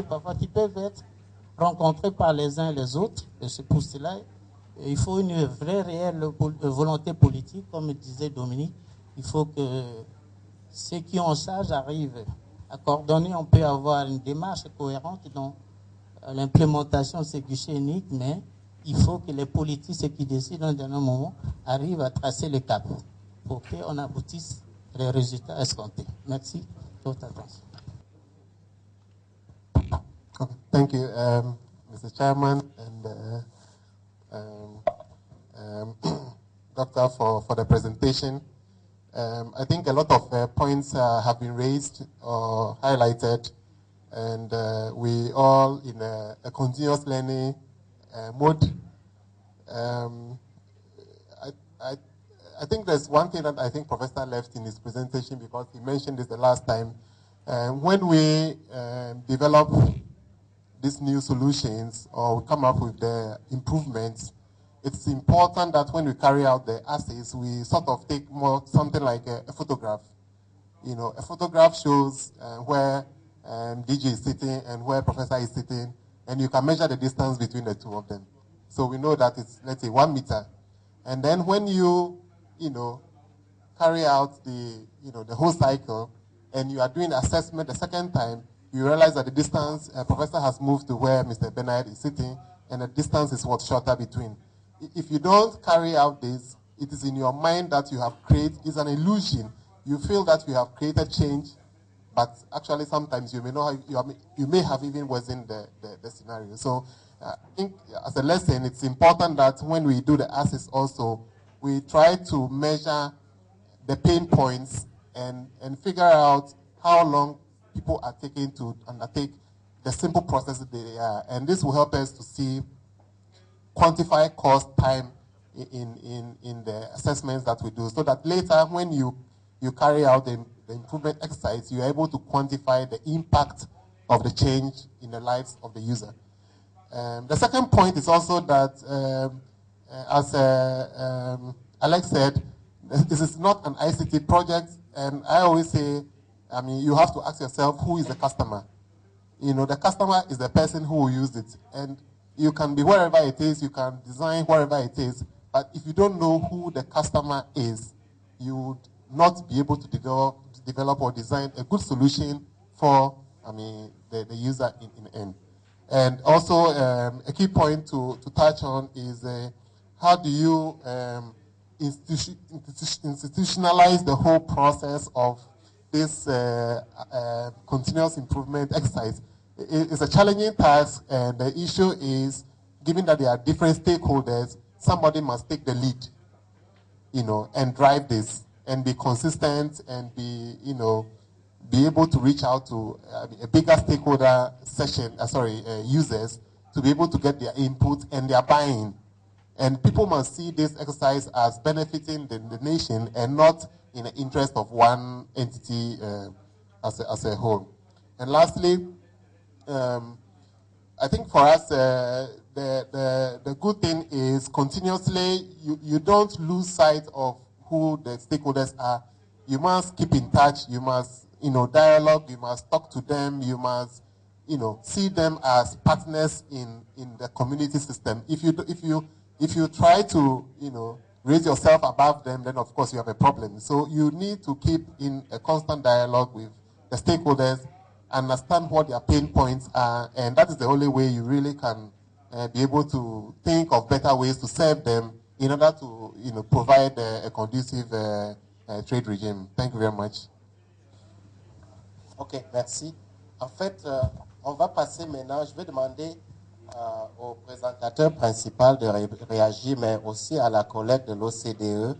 parfois qui peuvent être rencontrés par les uns et les autres. Et c'est pour cela il faut une vraie, réelle volonté politique, comme disait Dominique. Il faut que ceux qui ont en charge arrivent à coordonner. On peut avoir une démarche cohérente dans l'implémentation de ces guichets uniques, mais il faut que les politiques, ceux qui décident à un dernier moment, arrivent à tracer le cap pour qu'on aboutisse les résultats escomptés. Merci de votre attention. Okay, thank you, Mr. Chairman and Doctor for the presentation. I think a lot of points have been raised or highlighted, and we all in a continuous learning mode. I think there's one thing that I think Professor left in his presentation, because he mentioned this the last time. When we develop these new solutions or come up with the improvements, it's important that when we carry out the assays, we sort of take something like a photograph. You know, a photograph shows where DG is sitting and where Professor is sitting, and you can measure the distance between the two of them. So we know that it's, let's say, 1 meter. And then when you carry out the whole cycle, and you are doing assessment the second time, you realize that the distance, Professor has moved to where Mr. Bernard is sitting, and the distance is what's shorter between. If you don't carry out this, it is in your mind that you have created, it's an illusion. You feel that you have created change, but actually sometimes you may not have, you may have even worsened the scenario. So I think as a lesson, it's important that when we do the assess also, we try to measure the pain points and figure out how long people are taking to undertake the simple processes they are. And this will help us to see, quantify cost, time in the assessments that we do, so that later when you carry out the improvement exercise, you're able to quantify the impact of the change in the lives of the user. The second point is also that, as Alex said, this is not an ICT project, and I always say, I mean, you have to ask yourself, who is the customer? You know, the customer is the person who will use it, and you can be wherever it is, you can design wherever it is, but if you don't know who the customer is, you would not be able to develop or design a good solution for, I mean, the user in the end. And also, a key point to touch on is how do you institutionalize the whole process of this continuous improvement exercise. It's a challenging task, and the issue is, given that there are different stakeholders, somebody must take the lead, and drive this, and be consistent, and be able to reach out to a bigger stakeholder users, to be able to get their input and their buy-in. And people must see this exercise as benefiting the nation and not in the interest of one entity as a whole. And lastly, I think for us, the good thing is continuously, you don't lose sight of who the stakeholders are. You must keep in touch, you must dialogue, you must talk to them, you must see them as partners in the community system. If you try to raise yourself above them, then of course you have a problem. So you need to keep in a constant dialogue with the stakeholders, understand what their pain points are, and that is the only way you really can be able to think of better ways to serve them in order to provide a conducive trade regime. Thank you very much. Ok, merci. En fait, on va passer maintenant, je vais demander au présentateur principal de réagir, mais aussi à la collègue de l'OCDE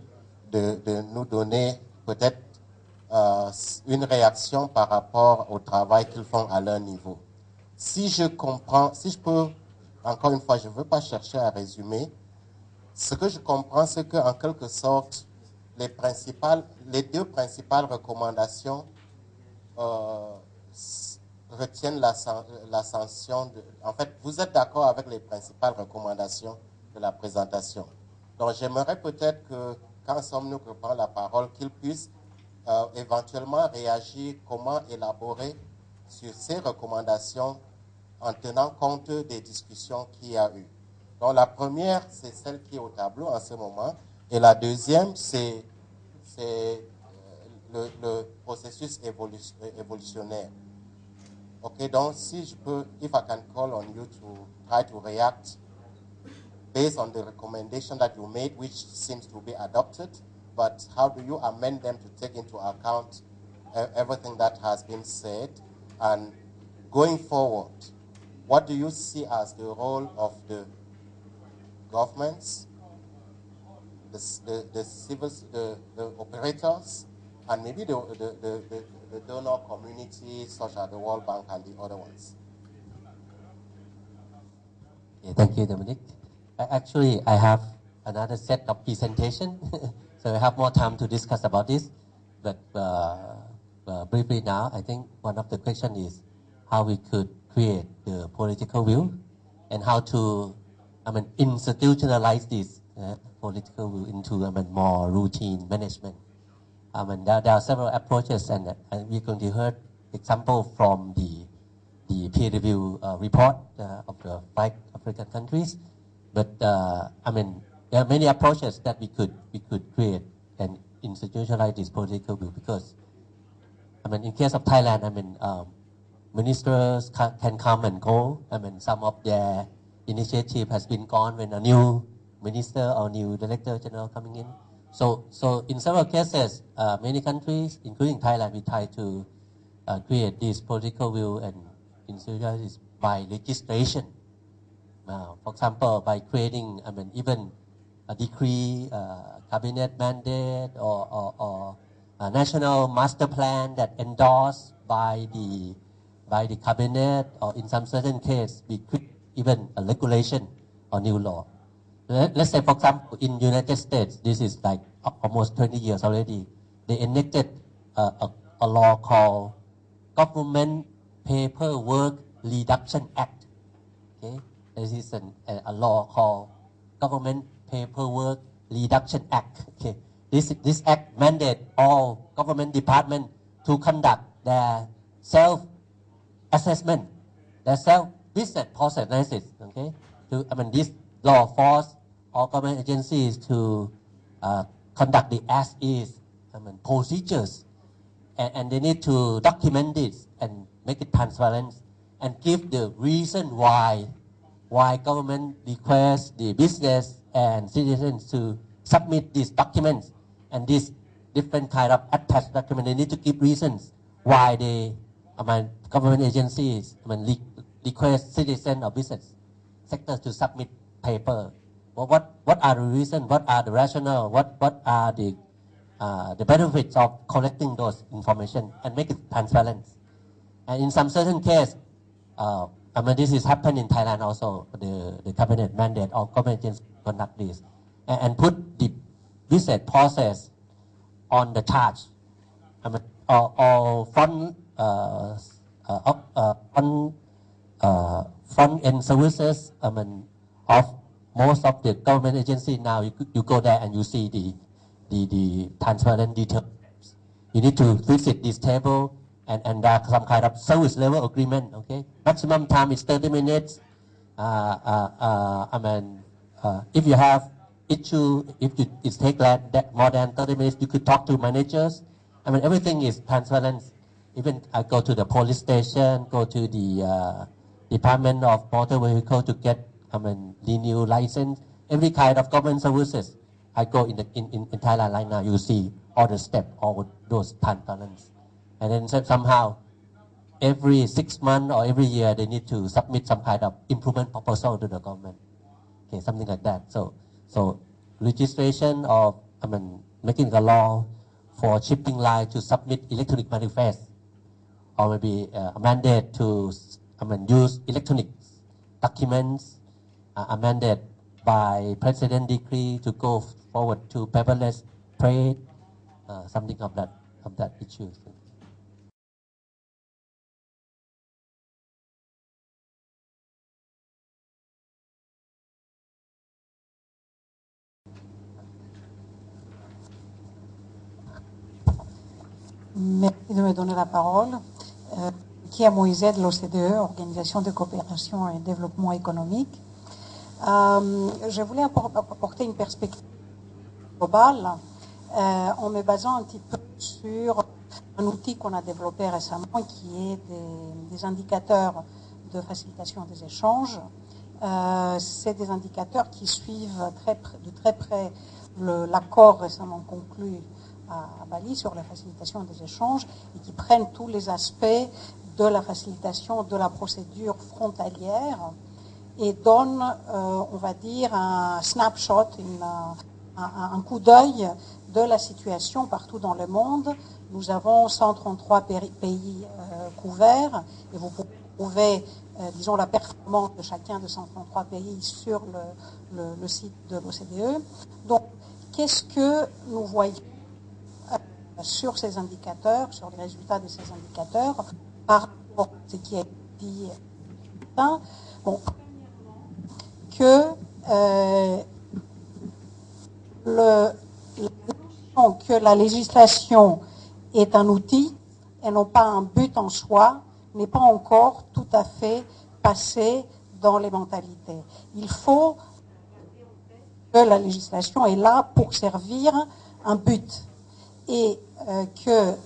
de nous donner peut-être une réaction par rapport au travail qu'ils font à leur niveau. Si je comprends, si je peux, encore une fois, je ne veux pas chercher à résumer, ce que je comprends, c'est qu'en quelque sorte, les deux principales recommandations retiennent la sanction. En fait, vous êtes d'accord avec les principales recommandations de la présentation. Donc, j'aimerais peut-être que, quand Somnouk prend la parole, qu'il puisse éventuellement réagir, comment élaborer sur ces recommandations en tenant compte des discussions qu'il y a eu. Donc la première, c'est celle qui est au tableau en ce moment, et la deuxième, c'est le processus évolutionnaire. Okay, donc si je peux, if I can call on you to try to react based on the recommendation that you made, which seems to be adopted, but how do you amend them to take into account everything that has been said? And going forward, what do you see as the role of the governments, the civil, the operators, and maybe the donor community, such as the World Bank and the other ones? Yeah, thank you, Dominic. Actually, I have another set of presentation, so I have more time to discuss about this. But briefly now, I think one of the questions is how we could create the political will and how to, institutionalize this political will into, more routine management. There are several approaches, and we're going to hear example from the peer review report of the 5 African countries. But there are many approaches that we could create and institutionalize this political will, because in case of Thailand, ministers can come and go. Some of their initiative has been gone when a new minister or new director general coming in. So in several cases, many countries, including Thailand, we try to create this political will and institutionalize this by legislation. For example, by creating, even a decree, cabinet mandate, or a national master plan that endorsed by the cabinet, or in some certain case, we create even a regulation or new law. Let's say, for example, in United States, this is like almost 20 years already. They enacted a law called Government Paperwork Reduction Act. Okay, this is a law called Government Paperwork Reduction Act. Okay, this act mandate all government departments to conduct their self-assessment, their self-business process analysis. Okay, this law force all government agencies to conduct the as-is procedures, and they need to document this and make it transparent and give the reason why government requires the business and citizens to submit these documents, and these different kind of attached documents. They need to give reasons why they, government agencies, request citizens or business sectors to submit paper. Well, what are the reasons? What are the rationale? What are the benefits of collecting those information and make it transparent? And in some certain case, this is happened in Thailand also. The cabinet mandate of government agencies conduct this and put the business process on the charge. Or front end services. Of most of the government agencies now, you go there and you see the transparent details. You need to visit this table, and there are some kind of service level agreement. Okay, maximum time is 30 minutes. If you have issue, if it takes that more than 30 minutes, you could talk to managers. Everything is transparent. Even I go to the police station, go to the Department of Motor Vehicle to get renew license. Every kind of government services. I go in Thailand right now. You see all the steps, all those transparent. And then somehow, every 6 months or every year, they need to submit some kind of improvement proposal to the government. Okay, something like that. So legislation of making a law for shipping line to submit electronic manifest, or maybe a mandate to use electronic documents, a mandate by president decree to go forward to paperless trade, something of that issue. Merci de me donner la parole. qui est Moïse de l'OCDE, Organisation de coopération et développement économique. Je voulais apporter une perspective globale en me basant un petit peu sur un outil qu'on a développé récemment qui est des indicateurs de facilitation des échanges. C'est des indicateurs qui suivent de très près l'accord récemment conclu à Bali sur la facilitation des échanges et qui prennent tous les aspects de la facilitation de la procédure frontalière et donnent, on va dire, un snapshot, un coup d'œil de la situation partout dans le monde. Nous avons 133 pays couverts et vous pouvez trouver, disons, la performance de chacun de 133 pays sur le site de l'OCDE. Donc, qu'est-ce que nous voyons sur ces indicateurs, sur les résultats de ces indicateurs, par rapport à ce qui a été dit? Bon, que la législation est un outil et non pas un but en soi, n'est pas encore tout à fait passé dans les mentalités. Il faut que la législation est là pour servir un but et que le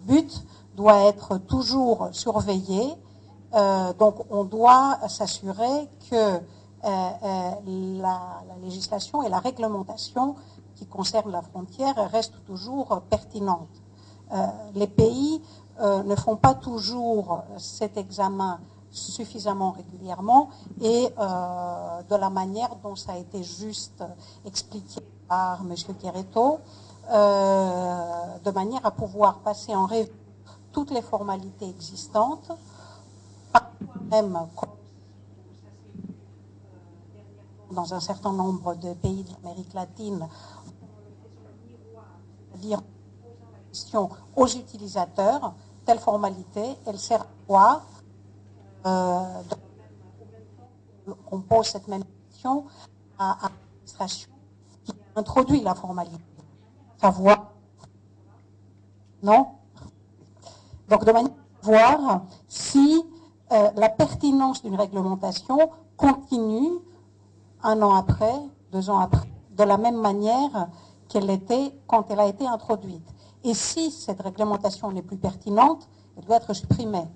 but doit être toujours surveillé. Donc on doit s'assurer que la législation et la réglementation qui concerne la frontière restent toujours pertinentes. Les pays ne font pas toujours cet examen suffisamment réguliirement et de la manière dont ça a été juste expliqué par M. Quereto, de manière à pouvoir passer en revue toutes les formalités existantes, même dans un certain nombre de pays de l'Amérique latine, c'est-à-dire question aux utilisateurs, telle formalité, elle sert à quoi? On pose cette même question à l'administration qui introduit la formalité. Savoir. Non? Donc, de manière à voir si la pertinence d'une réglementation continue 1 an après, 2 ans après, de la même manière qu'elle était quand elle a été introduite. Et si cette réglementation n'est plus pertinente, elle doit être supprimée.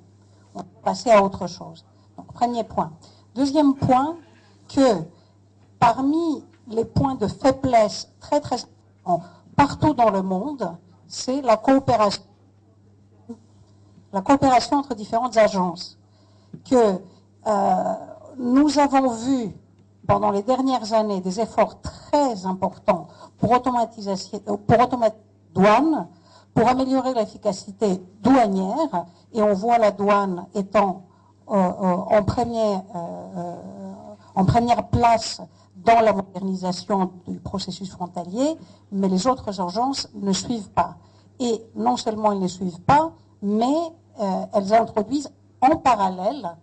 On peut passer à autre chose. Donc, premier point. Deuxième point, que parmi les points de faiblesse très très importants partout dans le monde, c'est la coopération. La coopération entre différentes agences. Que nous avons vu pendant les dernières années des efforts très importants pour automatiser douane, pour améliorer l'efficacité douanière, et on voit la douane étant en première place dans la modernisation du processus frontalier, mais les autres agences ne suivent pas. Et non seulement elles ne suivent pas, mais elles introduisent en parallèle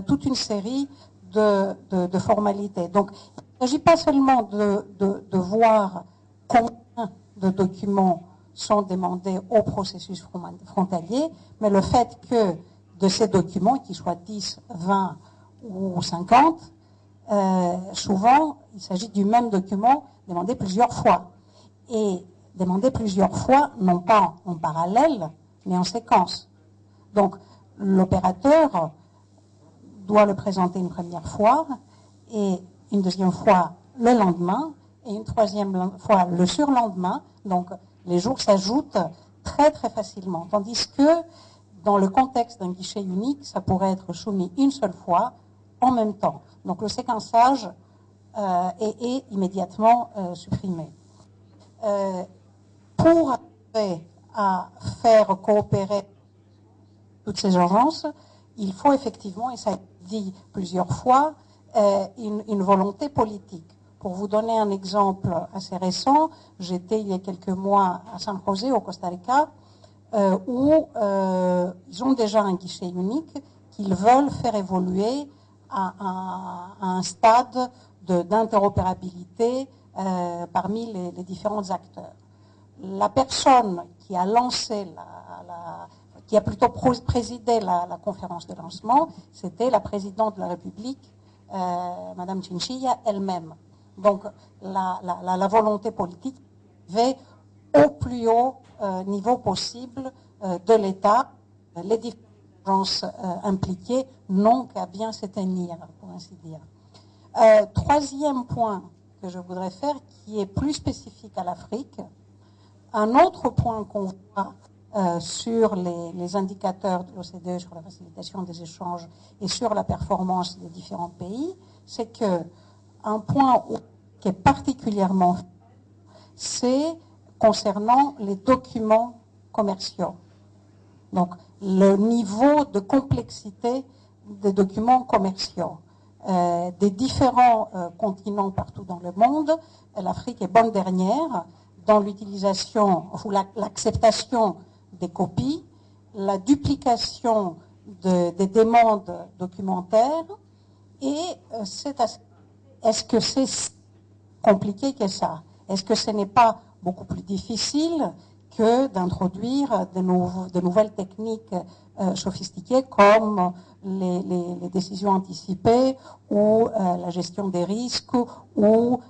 toute une série de formalités. Donc, il ne s'agit pas seulement de voir combien de documents sont demandés au processus frontalier, mais le fait que de ces documents, qu'ils soient 10, 20 ou 50, souvent, il s'agit du même document demandé plusieurs fois. Et demandé plusieurs fois, non pas en parallèle, mais en séquence. Donc, l'opérateur doit le présenter une première fois, et une deuxième fois le lendemain, et une troisième fois le surlendemain. Donc, les jours s'ajoutent très très facilement. Tandis que, dans le contexte d'un guichet unique, ça pourrait être soumis une seule fois, en même temps. Donc, le séquençage est immédiatement supprimé. Pour arriver à faire coopérer toutes ces agences, il faut effectivement, et ça a été dit plusieurs fois, une volonté politique. Pour vous donner un exemple assez récent, j'étais il y a quelques mois à San José, au Costa Rica, où ils ont déjà un guichet unique qu'ils veulent faire évoluer à un stade d'interopérabilité parmi les différents acteurs. La personne qui a lancé, qui a plutôt présidé la conférence de lancement, c'était la présidente de la République, Madame Chinchilla elle-même. Donc la volonté politique va au plus haut niveau possible de l'État. Les différentes impliquées n'ont qu'à bien se tenir, pour ainsi dire. Troisième point que je voudrais faire, qui est plus spécifique à l'Afrique, un autre point qu'on voit sur les indicateurs de l'OCDE sur la facilitation des échanges et sur la performance des différents pays, c'est que un point qui est particulièrement, c'est concernant les documents commerciaux. Donc, le niveau de complexité des documents commerciaux des différents continents partout dans le monde. L'Afrique est bonne dernière dans l'utilisation ou l'acceptation des copies, la duplication des demandes documentaires, et est-ce que c'est compliqué que ça? Est-ce que ce n'est pas beaucoup plus difficile que d'introduire de nouvelles techniques sophistiquées comme les décisions anticipées ou la gestion des risques ou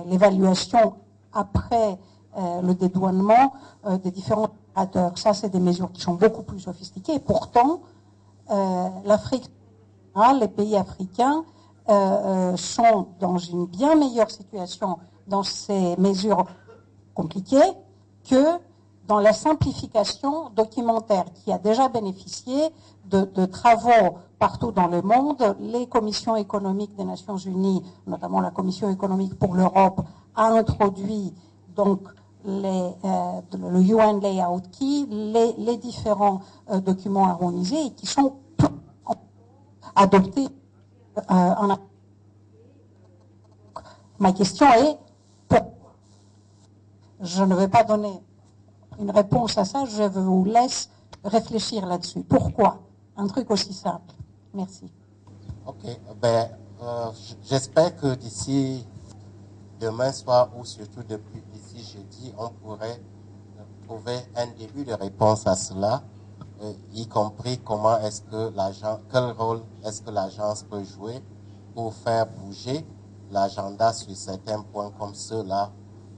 l'évaluation après le dédouanement des différents opérateurs? Ça, c'est des mesures qui sont beaucoup plus sophistiquées. Et pourtant, l'Afrique, les pays africains sont dans une bien meilleure situation dans ces mesures compliquées que dans la simplification documentaire qui a déjà bénéficié de travaux partout dans le monde. Les commissions économiques des Nations Unies, notamment la Commission économique pour l'Europe, a introduit donc le UN Layout Key, les différents documents harmonisés et qui sont adoptés en Afrique. Ma question est pourquoi? Je ne vais pas donner une réponse à ça, je vous laisse réfléchir là-dessus. Pourquoi un truc aussi simple? Merci. Ok, j'espère que d'ici demain soir ou surtout depuis d'ici jeudi, on pourrait trouver un début de réponse à cela, y compris comment est-ce que quel rôle est-ce que l'agence peut jouer pour faire bouger l'agenda sur certains points comme ceux-là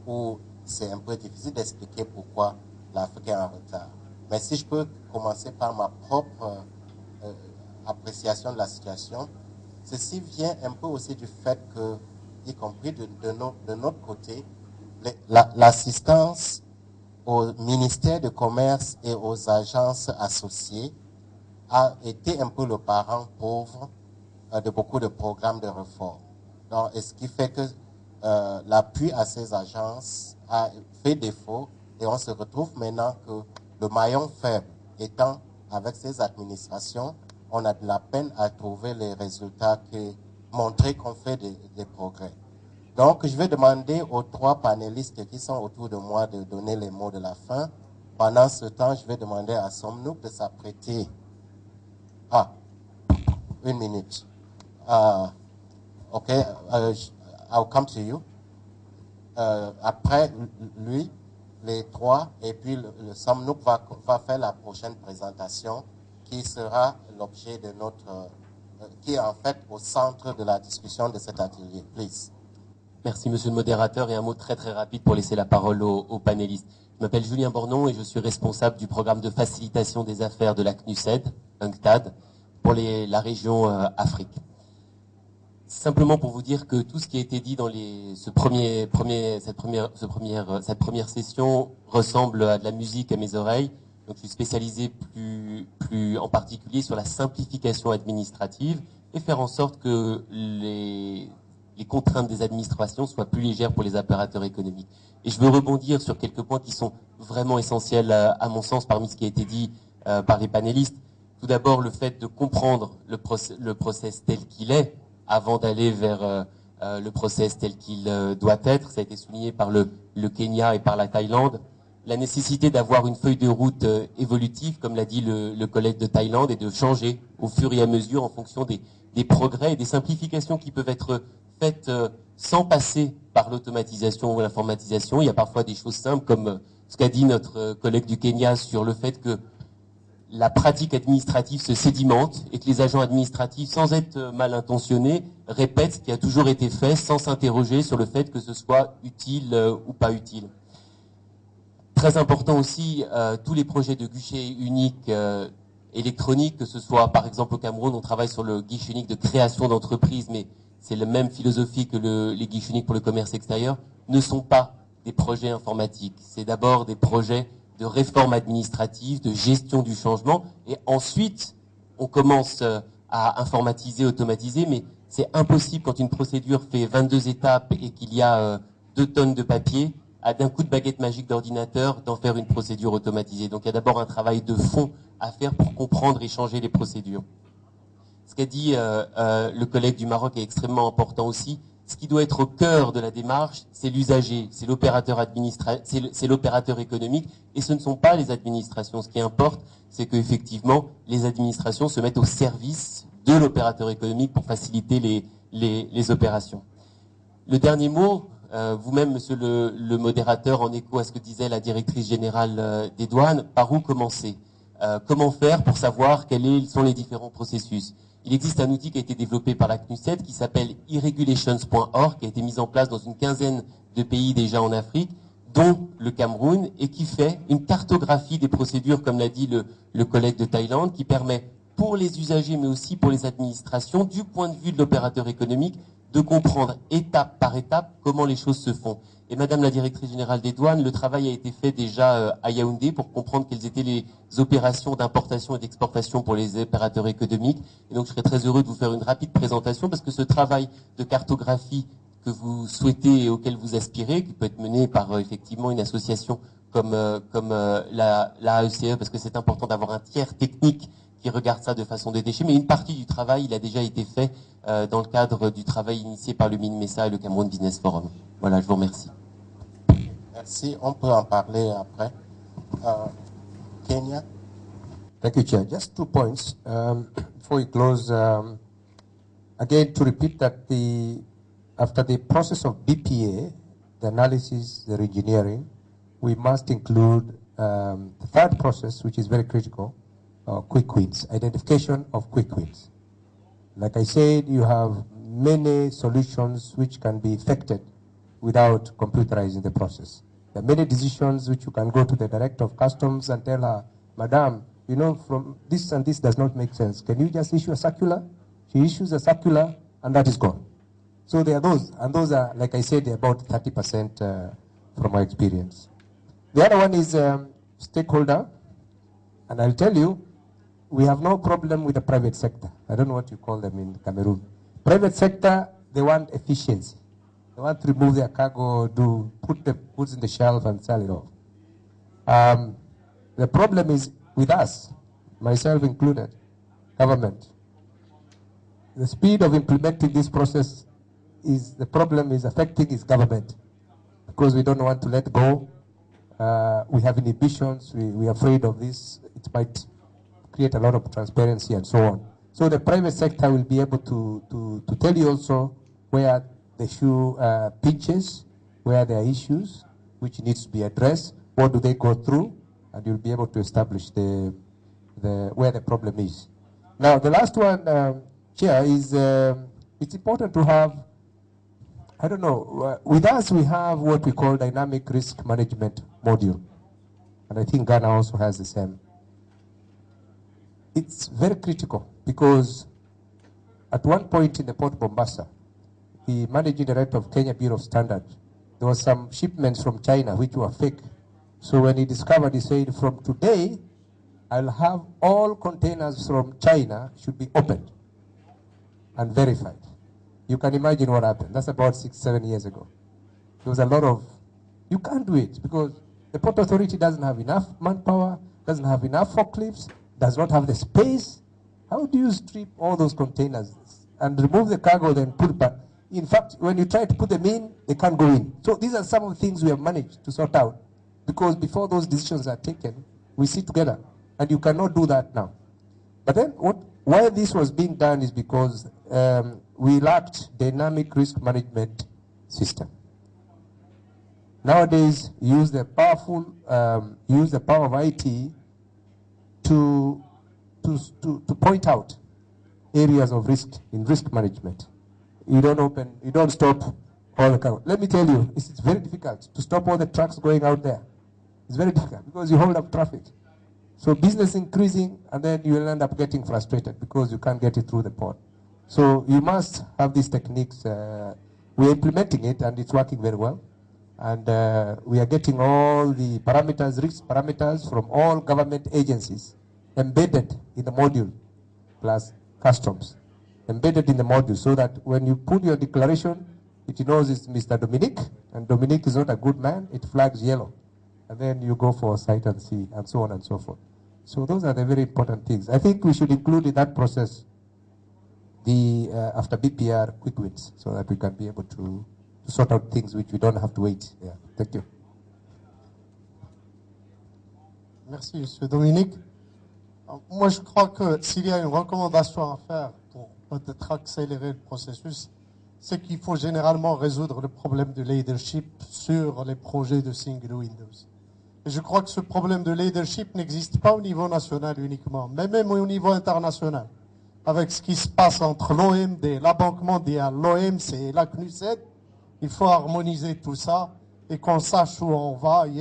où c'est un peu difficile d'expliquer pourquoi l'Afrique est en retard. Mais si je peux commencer par ma propre appréciation de la situation, ceci vient un peu aussi du fait que, y compris de notre côté, l'assistance au ministère de Commerce et aux agences associées a été un peu le parent pauvre de beaucoup de programmes de réforme. Donc, et ce qui fait que l'appui à ces agences a fait défaut et on se retrouve maintenant que le maillon faible étant avec ces administrations, on a de la peine à trouver les résultats qui montrent qu'on fait des progrès. Donc, je vais demander aux trois panélistes qui sont autour de moi de donner les mots de la fin. Pendant ce temps, je vais demander à Somnouk de s'apprêter. Une minute. OK, I'll come to you. Après lui, les trois, et puis le Somnouk va faire la prochaine présentation qui sera l'objet de qui est en fait au centre de la discussion de cet atelier. Please. Merci Monsieur le modérateur, et un mot très rapide pour laisser la parole aux panélistes. Je m'appelle Julien Bornon et je suis responsable du programme de facilitation des affaires de la CNUSED, UNCTAD, pour la région Afrique. Simplement pour vous dire que tout ce qui a été dit dans cette première session ressemble à de la musique à mes oreilles. Donc je suis spécialisé plus en particulier sur la simplification administrative et faire en sorte que les contraintes des administrations soient plus légères pour les opérateurs économiques. Et je veux rebondir sur quelques points qui sont vraiment essentiels à mon sens parmi ce qui a été dit par les panélistes. Tout d'abord, le fait de comprendre le process tel qu'il est avant d'aller vers le process tel qu'il doit être. Ça a été souligné par le Kenya et par la Thaïlande. La nécessité d'avoir une feuille de route évolutive, comme l'a dit le collègue de Thaïlande, et de changer au fur et à mesure en fonction des progrès et des simplifications qui peuvent être faites sans passer par l'automatisation ou l'informatisation. Il y a parfois des choses simples comme ce qu'a dit notre collègue du Kenya sur le fait que la pratique administrative se sédimente et que les agents administratifs, sans être mal intentionnés, répètent ce qui a toujours été fait sans s'interroger sur le fait que ce soit utile ou pas utile. Très important aussi, tous les projets de guichet unique électronique, que ce soit par exemple au Cameroun, on travaille sur le guichet unique de création d'entreprise, mais c'est la même philosophie que les guichets uniques pour le commerce extérieur, ne sont pas des projets informatiques. C'est d'abord des projets de réforme administrative, de gestion du changement, et ensuite on commence à informatiser, automatiser, mais c'est impossible quand une procédure fait 22 étapes et qu'il y a 2 tonnes de papier, d'un coup de baguette magique d'ordinateur, d'en faire une procédure automatisée. Donc il y a d'abord un travail de fond à faire pour comprendre et changer les procédures. Ce qu'a dit le collègue du Maroc est extrêmement important aussi. Ce qui doit être au cœur de la démarche, c'est l'usager, c'est l'opérateur c'est l'opérateur économique, et ce ne sont pas les administrations. Ce qui importe, c'est qu'effectivement, les administrations se mettent au service de l'opérateur économique pour faciliter les opérations. Le dernier mot, vous-même, monsieur le modérateur, en écho à ce que disait la directrice générale des douanes, par où commencer? Comment faire pour savoir quels sont les différents processus? Il existe un outil qui a été développé par la CNUSED qui s'appelle e-regulations.org, qui a été mis en place dans une quinzaine de pays déjà en Afrique, dont le Cameroun, et qui fait une cartographie des procédures, comme l'a dit le collègue de Thaïlande, qui permet pour les usagers, mais aussi pour les administrations, du point de vue de l'opérateur économique, de comprendre étape par étape comment les choses se font. Et Madame la Directrice Générale des Douanes, le travail a été fait déjà à Yaoundé pour comprendre quelles étaient les opérations d'importation et d'exportation pour les opérateurs économiques. Et donc je serais très heureux de vous faire une rapide présentation parce que ce travail de cartographie que vous souhaitez et auquel vous aspirez, qui peut être mené par effectivement une association comme la AECE, parce que c'est important d'avoir un tiers technique qui regarde ça de façon détachée, mais une partie du travail, il a déjà été fait dans le cadre du travail initié par le MINMESA et le Cameroun Business Forum. Voilà, je vous remercie. Merci, on peut en parler après. Kenya. Thank you, Chair. Just 2 points before we close. Again, to repeat that after the process of BPA, the analysis, the engineering, we must include the third process, which is very critical, quick wins, identification of quick wins. Like I said, you have many solutions which can be effected without computerizing the process. There are many decisions which you can go to the Director of Customs and tell her, Madam, you know, from this and this does not make sense. Can you just issue a circular? She issues a circular and that is gone. So there are those, and those are, like I said, about 30% from my experience. The other one is stakeholder, and I'll tell you, we have no problem with the private sector. I don't know what you call them in Cameroon. Private sector, they want efficiency. They want to remove their cargo, put the goods in the shelf and sell it off. The problem is with us, myself included, government. The speed of implementing this process the problem is affecting is government because we don't want to let go. We have inhibitions, we are afraid of this. It might create a lot of transparency and so on. So the private sector will be able to tell you also where the shoe pinches, where there are issues which needs to be addressed, what do they go through, and you'll be able to establish where the problem is. Now the last one, Chair, is it's important to have, I don't know, with us we have what we call dynamic risk management module, and I think Ghana also has the same. It's very critical because at one point in the Port of Mombasa, the managing director of Kenya Bureau of Standards, there was some shipments from China which were fake. So when he discovered, he said, from today, I'll have all containers from China should be opened and verified. You can imagine what happened. That's about 6-7 years ago. There was a lot of, you can't do it because the Port Authority doesn't have enough manpower, doesn't have enough forklifts, does not have the space. How do you strip all those containers and remove the cargo, then put it back? In fact, when you try to put them in, they can't go in. So these are some of the things we have managed to sort out because before those decisions are taken, we sit together, and you cannot do that now. But then why this was being done is because we lacked dynamic risk management system. Nowadays, use the power of IT to point out areas of risk in risk management. You don't stop all the cars. Let me tell you, it's very difficult to stop all the trucks going out there. It's very difficult because you hold up traffic. So business increasing, and then you will end up getting frustrated because you can't get it through the port. So you must have these techniques. We're implementing it, and it's working very well. And we are getting all the parameters, risk parameters from all government agencies embedded in the module, plus customs, embedded in the module, so that when you put your declaration, it knows it's Mr. Dominic, and Dominic is not a good man, it flags yellow. And then you go for sight and see, and so on and so forth. So those are the very important things. I think we should include in that process the, after BPR, quick wins, so that we can be able to sort out things which we don't have to wait. Yeah. Thank you. Merci, Monsieur Dominique. Alors, moi, je crois que s'il y a une recommandation à faire pour peut-être accélérer le processus, c'est qu'il faut généralement résoudre le problème de leadership sur les projets de single Windows. Et je crois que ce problème de leadership n'existe pas au niveau national uniquement, mais même au niveau international. Avec ce qui se passe entre l'OMD, la Banque mondiale, l'OMC et la CNUSED, il faut harmoniser tout ça et qu'on sache où on va. Il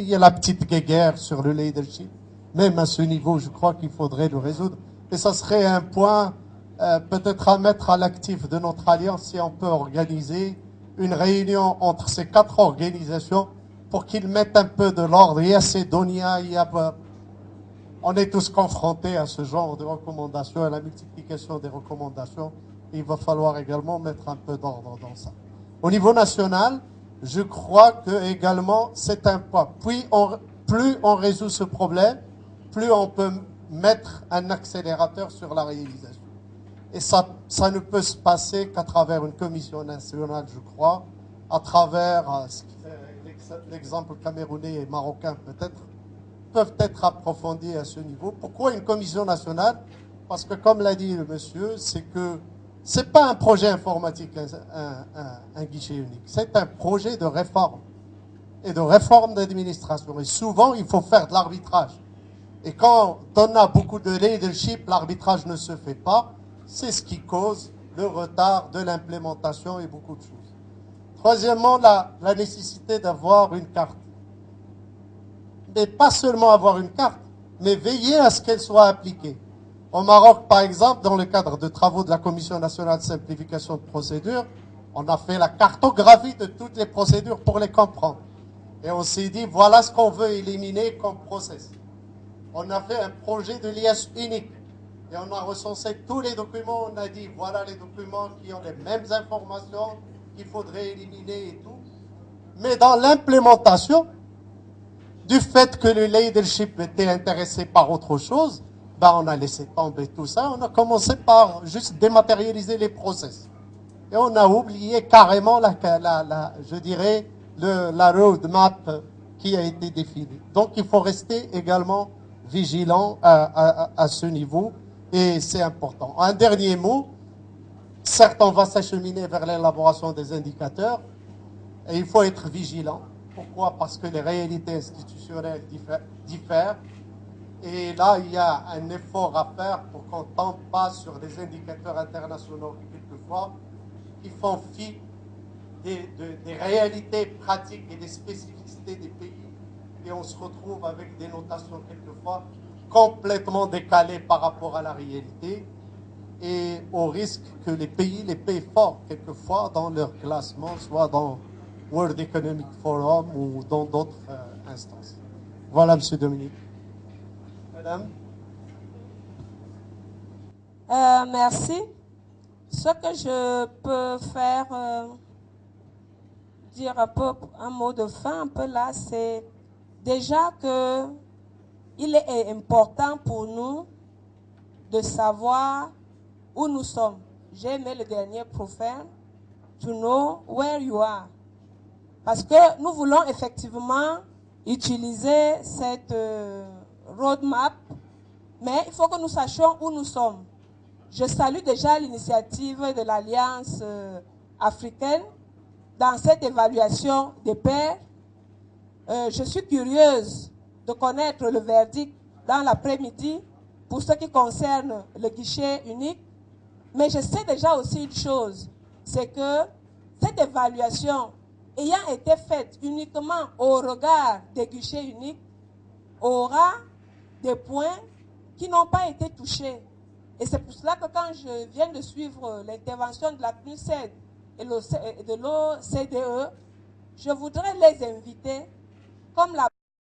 y a la petite guéguerre sur le leadership. Même à ce niveau, je crois qu'il faudrait le résoudre. Et ça serait un point peut-être à mettre à l'actif de notre alliance si on peut organiser une réunion entre ces 4 organisations pour qu'ils mettent un peu de l'ordre. Il y a Cedonia, on est tous confrontés à ce genre de recommandations, à la multiplication des recommandations. Il va falloir également mettre un peu d'ordre dans ça. Au niveau national, je crois que également c'est un point. Plus on résout ce problème, plus on peut mettre un accélérateur sur la réalisation. Et ça ne peut se passer qu'à travers une commission nationale, je crois, à travers l'exemple camerounais et marocain peut-être, peuvent être approfondis à ce niveau. Pourquoi une commission nationale? Parce que comme l'a dit le monsieur, c'est que c'est pas un projet informatique, un guichet unique. C'est un projet de réforme et de réforme d'administration. Et souvent, il faut faire de l'arbitrage. Et quand on a beaucoup de leadership, l'arbitrage ne se fait pas. C'est ce qui cause le retard de l'implémentation et beaucoup de choses. Troisièmement, la nécessité d'avoir une carte. Mais pas seulement avoir une carte, mais veiller à ce qu'elle soit appliquée. Au Maroc, par exemple, dans le cadre de travaux de la Commission nationale de simplification de procédures, on a fait la cartographie de toutes les procédures pour les comprendre. Et on s'est dit, voilà ce qu'on veut éliminer comme process. On a fait un projet de liasse unique. Et on a recensé tous les documents. On a dit, voilà les documents qui ont les mêmes informations qu'il faudrait éliminer et tout. Mais dans l'implémentation, du fait que le leadership était intéressé par autre chose, on a laissé tomber tout ça. On a commencé par juste dématérialiser les process. Et on a oublié carrément je dirais, la roadmap qui a été définie. Donc il faut rester également vigilant à ce niveau. Et c'est important. Un dernier mot. Certes, on va s'acheminer vers l'élaboration des indicateurs. Et il faut être vigilant. Pourquoi? Parce que les réalités institutionnelles diffèrent. Et là, il y a un effort à faire pour qu'on ne tombe pas sur des indicateurs internationaux quelquefois qui font fi des réalités pratiques et des spécificités des pays. Et on se retrouve avec des notations quelquefois complètement décalées par rapport à la réalité et au risque que les pays les payent fort quelquefois dans leur classement, soit dans World Economic Forum ou dans d'autres instances. Voilà, Monsieur Dominique. Madame. Merci. Ce que je peux faire, dire un mot de fin un peu là, c'est déjà que il est important pour nous de savoir où nous sommes. J'ai aimé le dernier prophète, to know where you are. Parce que nous voulons effectivement utiliser cette roadmap, mais il faut que nous sachions où nous sommes. Je salue déjà l'initiative de l'Alliance africaine dans cette évaluation des pairs Je suis curieuse de connaître le verdict dans l'après-midi pour ce qui concerne le guichet unique. Mais je sais déjà aussi une chose, c'est que cette évaluation ayant été faite uniquement au regard des guichets uniques aura des points qui n'ont pas été touchés. Et c'est pour cela que quand je viens de suivre l'intervention de la CNUSED et de l'OCDE, je voudrais les inviter, comme la